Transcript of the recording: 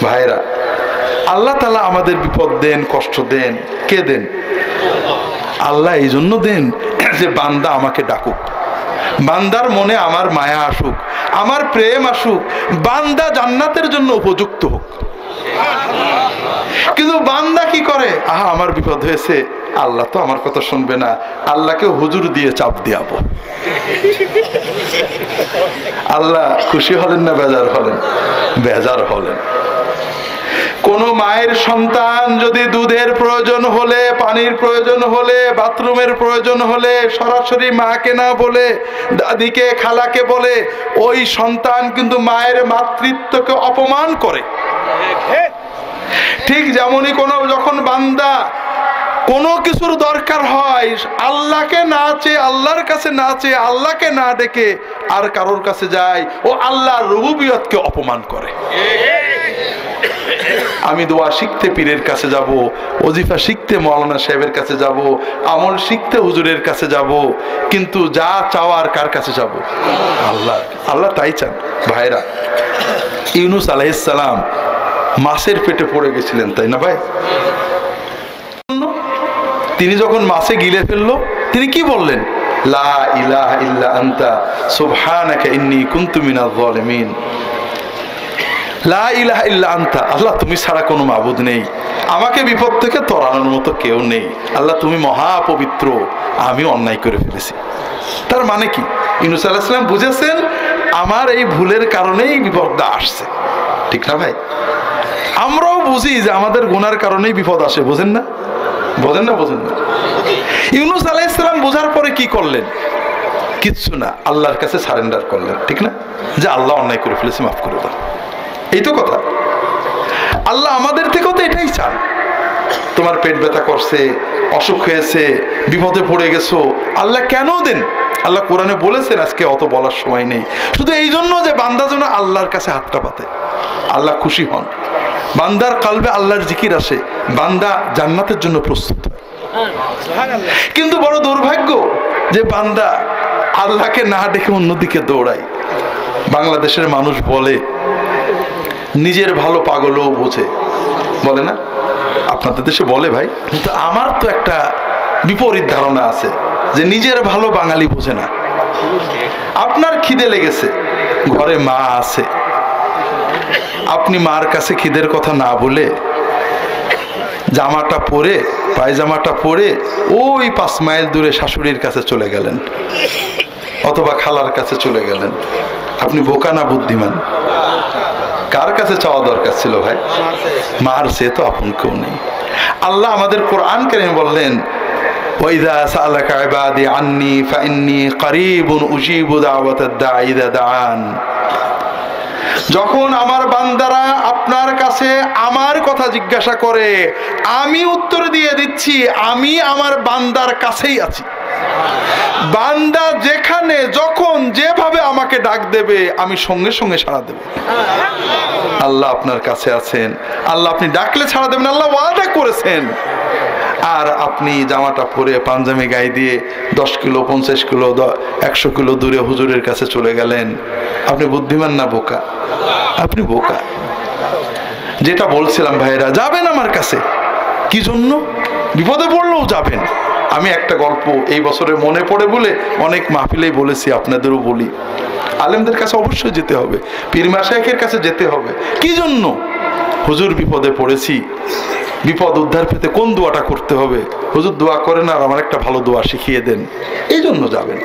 ভাইরা, আল্লাহ তাআলা আমাদের বিপদ দেন, কষ্ট দেন, কে দেন? আল্লাহ এই জন্য দেন যে বান্দা আমাকে ডাকুক, বান্দার মনে আমার মায়া আসুক, আমার প্রেম আসুক, বান্দা জান্নাতের জন্য উপযুক্ত হোক। কিন্তু বান্দা কি করে? আহা, আমার বিপদ হয়েছে, আল্লাহ তো আমার কথা শুনবে না, আল্লাহকে হুজুর দিয়ে চাপ দিয়াবো। আল্লাহ খুশি হলেন না বেজার হলেন? বেজার হলেন। কোন মায়ের সন্তান যদি দুধের প্রয়োজন হলে, পানির প্রয়োজন হলে, বাথরুমের প্রয়োজন হলে সরাসরি মাকে না বলে দাদিকে, খালাকে বলে, ওই সন্তান কিন্তু মায়ের মাতৃত্বকে অপমান করে। ঠিক যেমনই যখন বান্দা কোনো কিছুর দরকার হয়, আল্লাহকে না চেয়ে, আল্লাহর কাছে না চেয়ে, আল্লাহকে না ডেকে আর কারোর কাছে যায়, ও আল্লাহর রুবুবিয়তকে অপমান করে। আমি দোয়া শিখতে পীরের কাছে যাব, ওজিফা শিখতে মাওলানা সাহেবের কাছে যাব, আমল শিখতে হুজুরের কাছে যাব, কিন্তু যা চাওয়ার কার কাছে যাব? আল্লাহ। আল্লাহ তাই চান। ভাইরা, ইউনূস আলাইহিস সালাম মাছের পেটে পড়ে গেছিলেন, তাই না ভাই? তিনি যখন মাছে গিলে ফেললো, তিনি কি বললেন? লা ইলাহা ইল্লা আনতা সুবহানাকা ইন্নী কুনতু মিনাজ জালিমিন। লা ইলাহা ইল্লা আনতা, আল্লাহ তুমি ছাড়া কোনো মাবুদ নেই, আমাকে বিপদ থেকে তরানোর মতো কেউ নেই, আল্লাহ তুমি মহাপবিত্র, আমি অন্যায় করে ফেলেছি। তার মানে কি? ইউনূস আলাইহিস সালাম বুঝেছেন আমার এই ভুলের কারণেই বিপদটা আসছে, ঠিক না ভাই? আমরাও বুঝি যে আমাদের গুনার কারণেই বিপদ আসে, বোঝেন না? বোঝেন না? বোঝেন না? ইউনূস আলাইহিস সালাম বোঝার পরে কি করলেন? কিচ্ছু না, আল্লাহর কাছে সারেন্ডার করলেন, ঠিক না? যে আল্লাহ অন্যায় করে ফেলেছি, মাফ করে দাও। এই তো কথা। আল্লাহ আমাদের থেকেও তো এটাই চান। তোমার পেট ব্যথা করছে, অসুখ হয়েছে, বিপদে পড়ে গেছো, আল্লাহ কেন দেন? আল্লাহ কোরআনে বলেছেন, আজকে অত বলার সময় নেই, শুধু এই জন্য যে বান্দা যেন আল্লাহর কাছে হাতটা পাতে, আল্লাহ খুশি হন, বান্দার কালবে আল্লাহর জিকির আসে, বান্দা জান্নাতের জন্য প্রস্তুত হয়। কিন্তু বড় দুর্ভাগ্য যে বান্দা আল্লাহকে না ডেকে অন্যদিকে দৌড়ায়। বাংলাদেশের মানুষ বলে নিজের ভালো পাগলও বোঝে, বলে না? আপনাদের দেশে বলে ভাই, কিন্তু আমার তো একটা বিপরীত ধারণা আছে যে নিজের ভালো বাঙালি বোঝে না। আপনার খিদে লেগেছে, ঘরে মা আছে, আপনি মার কাছে খিদের কথা না বলে জামাটা পরে, পায়জামাটা পরে ওই 5 মাইল দূরে শাশুড়ির কাছে চলে গেলেন, অথবা খালার কাছে চলে গেলেন। আপনি বোকা না বুদ্ধিমান? কার কাছে চাওয়া দরকার ছিল ভাই? মার সে তো আপন কেউ নেই। আল্লাহ আমাদের কোরআন কারীমে বললেন, ওয়াইযা সাআলাকা ইবাদি আন্নী ফাইন্নী করিবুন উজিবু দাওয়াতাদ দাঈ ইযা দাআন। যখন আমার বান্দারা আপনার কাছে আমার কথা জিজ্ঞাসা করে, আমি উত্তর দিয়ে দিচ্ছি, আমি আমার বান্দার কাছেই আছি। বান্দা যেখানে যখন যেভাবে আমাকে ডাক দেবে, আমি সঙ্গে সঙ্গে সাড়া দেব। আল্লাহ আপনার কাছে আছেন, আল্লাহ আপনি ডাকলে সাড়া দেবেন, আল্লাহ ওয়াদা করেছেন। আর আপনি জামাটা পরে, পাঞ্জাবি গায়ে দিয়ে 10 কিলো, 50 কিলো, 100 কিলো দূরে হুজুরের কাছে চলে গেলেন। আপনি বুদ্ধিমান না বোকা? আপনি বোকা। যেটা বলছিলাম ভাইরা, যাবেন আমার কাছে, কি জন্য? বিপদে পড়লেও যাবেন। আমি একটা গল্প এই বছরে মনে পড়ে বলে অনেক মাহফিলেই বলেছি, আপনাদেরও বলি, আলেমদের কাছে অবশ্যই যেতে হবে, পীর মাশায়েখের কাছে যেতে হবে। কি জন্য? হুজুর বিপদে পড়েছি, বিপদ উদ্ধার পেতে কোন দোয়াটা করতে হবে, হুজুর দোয়া করেন আর আমার একটা ভালো দোয়া শিখিয়ে দেন, এই জন্য যাবেন।